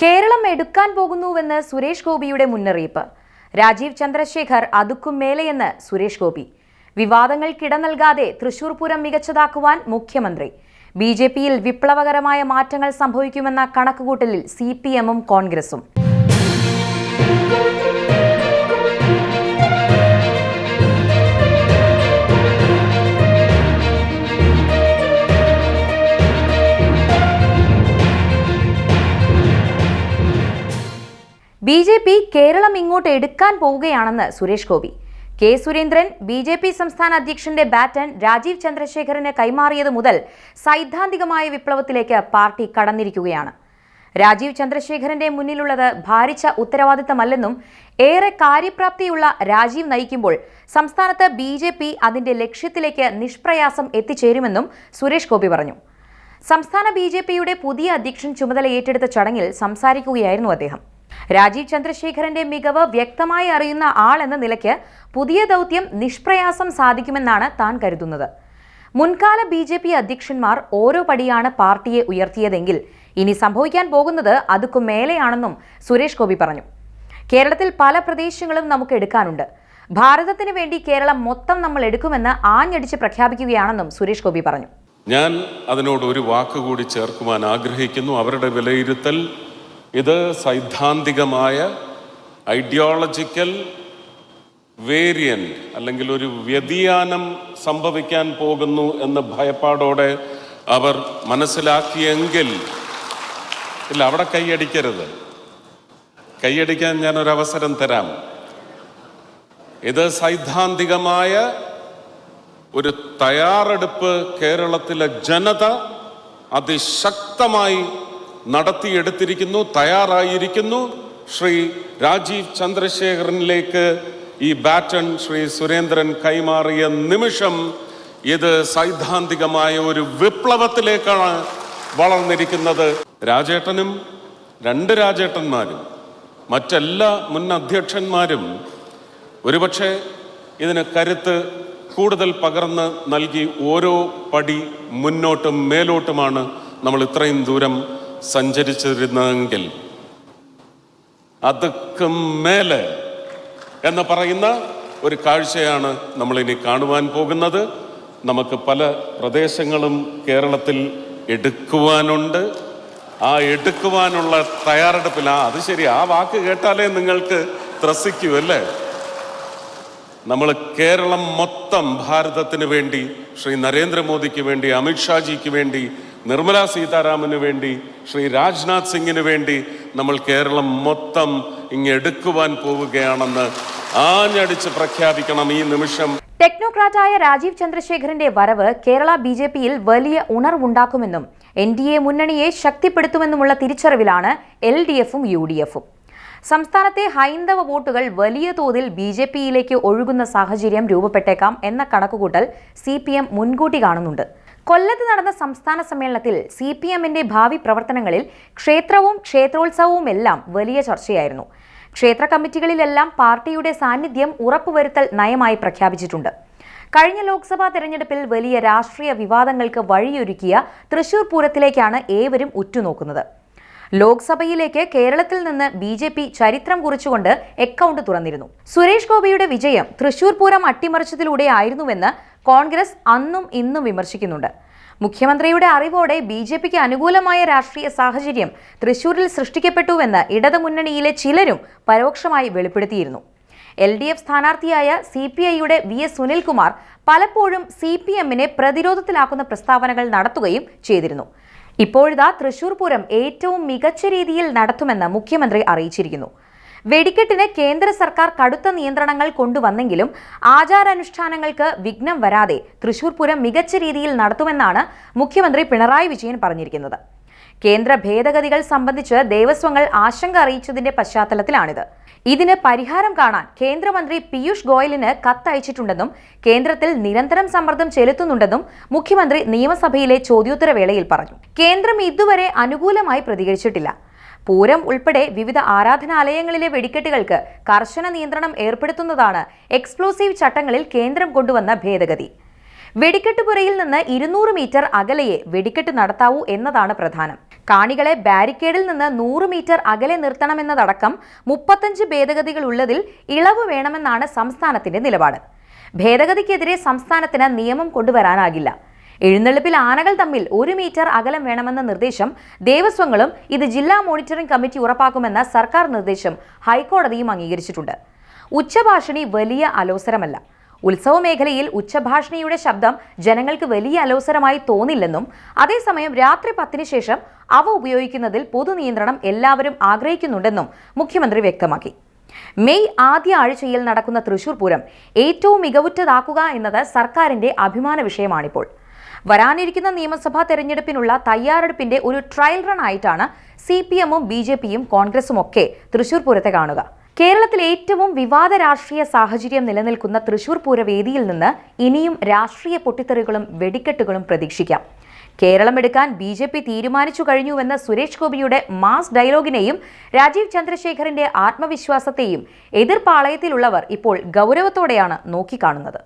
കേരളം എടുക്കാൻ പോകുന്നുവെന്ന് സുരേഷ് ഗോപിയുടെ മുന്നറിയിപ്പ്. രാജീവ് ചന്ദ്രശേഖർ അതുക്കും മേലെയെന്ന് സുരേഷ് ഗോപി. വിവാദങ്ങൾക്കിട നൽകാതെ തൃശൂർ പൂരം മികച്ചതാക്കുവാൻ മുഖ്യമന്ത്രി. ബിജെപിയിൽ വിപ്ലവകരമായ മാറ്റങ്ങൾ സംഭവിക്കുമെന്ന കണക്കുകൂട്ടലിൽ സിപിഎമ്മും കോൺഗ്രസും. ബിജെപി കേരളം ഇങ്ങോട്ട് എടുക്കാൻ പോവുകയാണെന്ന് സുരേഷ് ഗോപി. കെ സുരേന്ദ്രൻ ബിജെപി സംസ്ഥാന അധ്യക്ഷന്റെ ബാറ്റൺ രാജീവ് ചന്ദ്രശേഖറിന് കൈമാറിയത് മുതൽ സൈദ്ധാന്തികമായ വിപ്ലവത്തിലേക്ക് പാർട്ടി കടന്നിരിക്കുകയാണ്. രാജീവ് ചന്ദ്രശേഖറിന്റെ മുന്നിലുള്ളത് ഭാരിച്ച ഉത്തരവാദിത്തമല്ലെന്നും ഏറെ കാര്യപ്രാപ്തിയുള്ള രാജീവ് നയിക്കുമ്പോൾ സംസ്ഥാനത്ത് ബിജെപി അതിന്റെ ലക്ഷ്യത്തിലേക്ക് നിഷ്പ്രയാസം എത്തിച്ചേരുമെന്നും സുരേഷ് ഗോപി പറഞ്ഞു. സംസ്ഥാന ബിജെപിയുടെ പുതിയ അധ്യക്ഷൻ ചുമതല ഏറ്റെടുത്ത ചടങ്ങിൽ സംസാരിക്കുകയായിരുന്നു അദ്ദേഹം. രാജീവ് ചന്ദ്രശേഖറിന്റെ മികവ് വ്യക്തമായി അറിയുന്ന ആൾ എന്ന നിലയ്ക്ക് പുതിയ ദൗത്യം നിഷ്പ്രയാസം സാധിക്കുമെന്നാണ് താൻ കരുതുന്നത്. മുൻകാല ബിജെപി അധ്യക്ഷന്മാർ ഓരോ പടിയാണ് പാർട്ടിയെ ഉയർത്തിയതെങ്കിൽ ഇനി സംഭവിക്കാൻ പോകുന്നത് അതുക്കും മേലെയാണെന്നും സുരേഷ് ഗോപി പറഞ്ഞു. കേരളത്തിൽ പല പ്രദേശങ്ങളും നമുക്ക് എടുക്കാനുണ്ട്. ഭാരതത്തിന് വേണ്ടി കേരളം മൊത്തം നമ്മൾ എടുക്കുമെന്ന് ആഞ്ഞടിച്ച് പ്രഖ്യാപിക്കുകയാണെന്നും സുരേഷ് ഗോപി പറഞ്ഞു. ഞാൻ അതിനോട് ഒരു വാക്കുകൂടി ചേർക്കുവാൻ ആഗ്രഹിക്കുന്നു. അവരുടെ വിലയിരുത്തൽ ഇത് സൈദ്ധാന്തികമായ ഐഡിയോളജിക്കൽ വേരിയന്റ് അല്ലെങ്കിൽ ഒരു വ്യതിയാനം സംഭവിക്കാൻ പോകുന്നു എന്ന ഭയപ്പാടോടെ അവർ മനസ്സിലാക്കിയെങ്കിൽ ഇല്ല, അവിടെ കൈയടിക്കരുത്. കൈയടിക്കാൻ ഞാൻ ഒരവസരം തരാം. ഇത് സൈദ്ധാന്തികമായ ഒരു തയ്യാറെടുപ്പ് കേരളത്തിലെ ജനത അതിശക്തമായി നടത്തിയെടുത്തിരിക്കുന്നു, തയ്യാറായിരിക്കുന്നു. ശ്രീ രാജീവ് ചന്ദ്രശേഖരനിലേക്ക് ഈ ബാറ്റൺ ശ്രീ സുരേന്ദ്രൻ കൈമാറിയ നിമിഷം ഇത് സൈദ്ധാന്തികമായ ഒരു വിപ്ലവത്തിലേക്കാണ് വളർന്നിരിക്കുന്നത്. രാജേട്ടനും രണ്ട് രാജേട്ടന്മാരും മറ്റെല്ലാ മുൻ അധ്യക്ഷന്മാരും ഒരുപക്ഷെ ഇതിന് കരുത്ത് കൂടുതൽ പകർന്ന് നൽകി ഓരോ പടി മുന്നോട്ടും മേലോട്ടുമാണ് നമ്മൾ ഇത്രയും ദൂരം സഞ്ചരിച്ചിരുന്നെങ്കിൽ അതുക്കും മേലെ എന്ന് പറയുന്ന ഒരു കാഴ്ചയാണ് നമ്മളിനി കാണുവാൻ പോകുന്നത്. നമുക്ക് പല പ്രദേശങ്ങളും കേരളത്തിൽ എടുക്കുവാനുണ്ട്. ആ എടുക്കുവാനുള്ള തയ്യാറെടുപ്പിൽ അത് ശരി, ആ വാക്ക് കേട്ടാലേ നിങ്ങൾക്ക് ത്രസിക്കൂ അല്ലേ? നമ്മൾ കേരളം മൊത്തം ഭാരതത്തിന് വേണ്ടി, ശ്രീ നരേന്ദ്രമോദിക്ക് വേണ്ടി, അമിത്ഷാജിക്ക് വേണ്ടി, നിർമ്മല സീതാരാമന് വേണ്ടി, ശ്രീ രാജ്നാഥ് സിംഗിന് വേണ്ടി നമ്മൾ കേരളം മൊത്തം ഇങ്ങെടുക്കുവാൻ പോവുകയാണെന്ന് ആഞ്ഞടിച്ച് പ്രഖ്യാപിക്കണം ഈ നിമിഷം. ടെക്നോക്രാറ്റായ രാജീവ് ചന്ദ്രശേഖറിന്റെ വരവ് കേരള ബിജെപിയിൽ വലിയ ഉണർവുണ്ടാക്കുമെന്നും NDA മുന്നണിയെ ശക്തിപ്പെടുത്തുമെന്നുമുള്ള തിരിച്ചറിവിലാണ് LDFും UDFും. സംസ്ഥാനത്തെ ഹൈന്ദവ വോട്ടുകൾ വലിയ തോതിൽ ബിജെപിയിലേക്ക് ഒഴുകുന്ന സാഹചര്യം രൂപപ്പെട്ടേക്കാം എന്ന കണക്കുകൂട്ടൽ CPM മുൻകൂട്ടി കാണുന്നുണ്ട്. കൊല്ലത്ത് നടന്ന സംസ്ഥാന സമ്മേളനത്തിൽ CPMന്റെ ഭാവി പ്രവർത്തനങ്ങളിൽ ക്ഷേത്രവും ക്ഷേത്രോത്സവവും എല്ലാം വലിയ ചർച്ചയായിരുന്നു. ക്ഷേത്ര കമ്മിറ്റികളിലെല്ലാം പാർട്ടിയുടെ സാന്നിധ്യം ഉറപ്പുവരുത്തൽ നയമായി പ്രഖ്യാപിച്ചിട്ടുണ്ട്. കഴിഞ്ഞ ലോക്സഭാ തെരഞ്ഞെടുപ്പിൽ വലിയ രാഷ്ട്രീയ വിവാദങ്ങൾക്ക് വഴിയൊരുക്കിയ തൃശൂർ പൂരത്തിലേക്കാണ് ഏവരും ഉറ്റുനോക്കുന്നത്. ലോക്സഭയിലേക്ക് കേരളത്തിൽ നിന്ന് BJP ചരിത്രം കുറിച്ചുകൊണ്ട് അക്കൗണ്ട് തുറന്നിരുന്നു. സുരേഷ് ഗോപിയുടെ വിജയം തൃശൂർ പൂരം അട്ടിമറിച്ചതിലൂടെ ആയിരുന്നുവെന്ന് കോൺഗ്രസ് അന്നും ഇന്നും വിമർശിക്കുന്നുണ്ട്. മുഖ്യമന്ത്രിയുടെ അറിവോടെ BJPക്ക് അനുകൂലമായ രാഷ്ട്രീയ സാഹചര്യം തൃശൂരിൽ സൃഷ്ടിക്കപ്പെട്ടുവെന്ന് ഇടതുമുന്നണിയിലെ ചിലരും പരോക്ഷമായി വെളിപ്പെടുത്തിയിരുന്നു. LDF സ്ഥാനാർത്ഥിയായ CPIയുടെ VS സുനിൽകുമാർ പലപ്പോഴും CPMനെ പ്രതിരോധത്തിലാക്കുന്ന പ്രസ്താവനകൾ നടത്തുകയും ചെയ്തിരുന്നു. ഇപ്പോഴിതാ തൃശൂർ പൂരം ഏറ്റവും മികച്ച രീതിയിൽ നടത്തുമെന്ന് മുഖ്യമന്ത്രി അറിയിച്ചിരിക്കുന്നു. വെടിക്കെട്ടിന് കേന്ദ്ര സർക്കാർ കടുത്ത നിയന്ത്രണങ്ങൾ കൊണ്ടുവന്നെങ്കിലും ആചാരാനുഷ്ഠാനങ്ങൾക്ക് വിഘ്നം വരാതെ തൃശൂർ പൂരം മികച്ച രീതിയിൽ നടത്തുമെന്നാണ് മുഖ്യമന്ത്രി പിണറായി വിജയൻ പറഞ്ഞിരിക്കുന്നത്. കേന്ദ്ര ഭേദഗതികൾ സംബന്ധിച്ച് ദേവസ്വങ്ങൾ ആശങ്ക അറിയിച്ചതിന്റെ പശ്ചാത്തലത്തിലാണിത്. ഇതിന് പരിഹാരം കാണാൻ കേന്ദ്രമന്ത്രി പീയൂഷ് ഗോയലിന് കത്തയച്ചിട്ടുണ്ടെന്നും കേന്ദ്രത്തിൽ നിരന്തരം സമ്മർദ്ദം ചെലുത്തുന്നുണ്ടെന്നും മുഖ്യമന്ത്രി നിയമസഭയിലെ ചോദ്യോത്തരവേളയിൽ പറഞ്ഞു. കേന്ദ്രം ഇതുവരെ അനുകൂലമായി പ്രതികരിച്ചിട്ടില്ല. പൂരം ഉൾപ്പെടെ വിവിധ ആരാധനാലയങ്ങളിലെ വെടിക്കെട്ടുകൾക്ക് കർശന നിയന്ത്രണം ഏർപ്പെടുത്തുന്നതാണ് എക്സ്പ്ലോസീവ് ചട്ടങ്ങളിൽ കേന്ദ്രം കൊണ്ടുവന്ന ഭേദഗതി. വെടിക്കെട്ടുപുരയിൽ നിന്ന് 200 മീറ്റർ അകലെയെ വെടിക്കെട്ട് നടത്താവൂ എന്നതാണ് പ്രധാനം. കാണികളെ ബാരിക്കേഡിൽ നിന്ന് 100 മീറ്റർ അകലെ നിർത്തണമെന്നതടക്കം 35 ഭേദഗതികൾ ഉള്ളതിൽ ഇളവ് വേണമെന്നാണ് സംസ്ഥാനത്തിന്റെ നിലപാട്. ഭേദഗതിക്കെതിരെ സംസ്ഥാനത്തിന് നിയമം കൊണ്ടുവരാനാകില്ല. എഴുന്നള്ളിപ്പിൽ ആനകൾ തമ്മിൽ 1 മീറ്റർ അകലം വേണമെന്ന നിർദ്ദേശം ദേവസ്വങ്ങളും ഇത് ജില്ലാ മോണിറ്ററിംഗ് കമ്മിറ്റി ഉറപ്പാക്കുമെന്ന സർക്കാർ നിർദ്ദേശം ഹൈക്കോടതിയും അംഗീകരിച്ചിട്ടുണ്ട്. ഉച്ചഭാഷിണി വലിയ അലോസരമല്ല. ഉത്സവ മേഖലയിൽ ഉച്ചഭാഷിണിയുടെ ശബ്ദം ജനങ്ങൾക്ക് വലിയ അലോസരമായി തോന്നില്ലെന്നും അതേസമയം രാത്രി 10-ന് ശേഷം അവ ഉപയോഗിക്കുന്നതിൽ പൊതുനിയന്ത്രണം എല്ലാവരും ആഗ്രഹിക്കുന്നുണ്ടെന്നും മുഖ്യമന്ത്രി വ്യക്തമാക്കി. മെയ് ആദ്യ ആഴ്ചയിൽ നടക്കുന്ന തൃശൂർ പൂരം ഏറ്റവും മികവുറ്റതാക്കുക എന്നത് സർക്കാരിന്റെ അഭിമാന വിഷയമാണിപ്പോൾ. വരാനിരിക്കുന്ന നിയമസഭാ തെരഞ്ഞെടുപ്പിനുള്ള തയ്യാറെടുപ്പിന്റെ ഒരു ട്രയൽ റൺ ആയിട്ടാണ് CPM-ഉം BJP-യും കോൺഗ്രസും ഒക്കെ തൃശൂർ പൂരത്തെ കാണുക. കേരളത്തിൽ ഏറ്റവും വിവാദ രാഷ്ട്രീയ സാഹചര്യം നിലനിൽക്കുന്ന തൃശൂർ പൂരവേദിയിൽ നിന്ന് ഇനിയും രാഷ്ട്രീയ പൊട്ടിത്തെറികളും വെടിക്കെട്ടുകളും പ്രതീക്ഷിക്കാം. കേരളം എടുക്കാൻ BJP തീരുമാനിച്ചു കഴിഞ്ഞുവെന്ന സുരേഷ് ഗോപിയുടെ മാസ് ഡയലോഗിനെയും രാജീവ് ചന്ദ്രശേഖറിന്റെ ആത്മവിശ്വാസത്തെയും എതിർപാളയത്തിലുള്ളവർ ഇപ്പോൾ ഗൗരവത്തോടെയാണ് നോക്കിക്കാണുന്നത്.